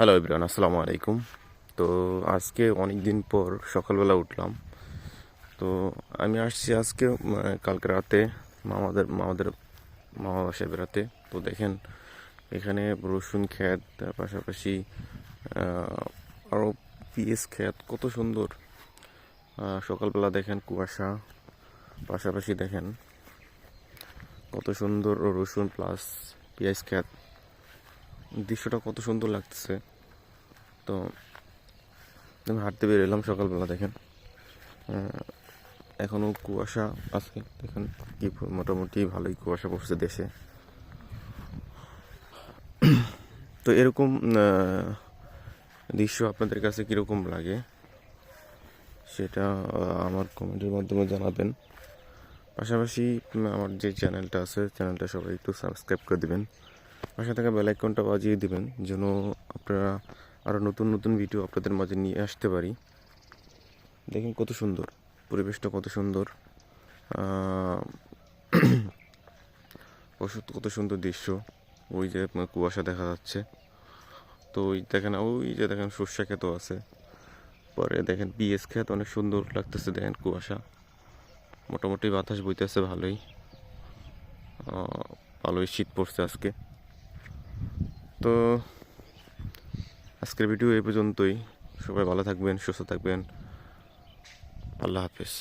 Hello everyone, আসসালামু আলাইকুম। তো আজকে অনেক দিন পর সকালবেলা উঠলাম। তো আমি আসছি আজকে কালকে রাতে মামাদের মামা বাসায় বেড়াতে। তো দেখেন এখানে রসুন ক্ষেত, তার পাশাপাশি আরও পিএস ক্ষেত, কত সুন্দর। সকালবেলা দেখেন কুয়াশা, পাশাপাশি দেখেন কত সুন্দর রসুন প্লাস পেঁয়াজ ক্ষেত, দৃশ্যটা কত সুন্দর লাগতেছে। তো আমি হাঁটতে বের এলাম সকালবেলা, দেখেন এখনও কুয়াশা আছে। দেখেন কি মোটামুটি ভালোই কুয়াশা পড়ছে দেশে। তো এরকম দৃশ্য আপনাদের কাছে কীরকম লাগে সেটা আমার কমেন্টের মাধ্যমে জানাবেন। পাশাপাশি আমার যে চ্যানেলটা আছে, চ্যানেলটা সবাই একটু সাবস্ক্রাইব করে দিবেন, পাশে থাকা বেল আইকনটা বাজিয়ে দিবেন, যেন আপনারা আরও নতুন নতুন ভিডিও আপনাদের মাঝে নিয়ে আসতে পারি। দেখেন কত সুন্দর পরিবেশটা, কত সুন্দর কত সুন্দর দৃশ্য। ওই যে আপনার কুয়াশা দেখা যাচ্ছে। তো ওই দেখেন, ওই যে দেখেন সর্ষে ক্ষেতও আছে। পরে দেখেন পিএস ক্ষেত, অনেক সুন্দর লাগতেছে। দেখেন কুয়াশা, মোটামুটি বাতাস বইতেছে ভালোই। ভালোই শীত পড়ছে আজকে। তো আজকের ভিডিও এই পর্যন্তই। সবাই ভালো থাকবেন, সুস্থ থাকবেন। আল্লাহ হাফেজ।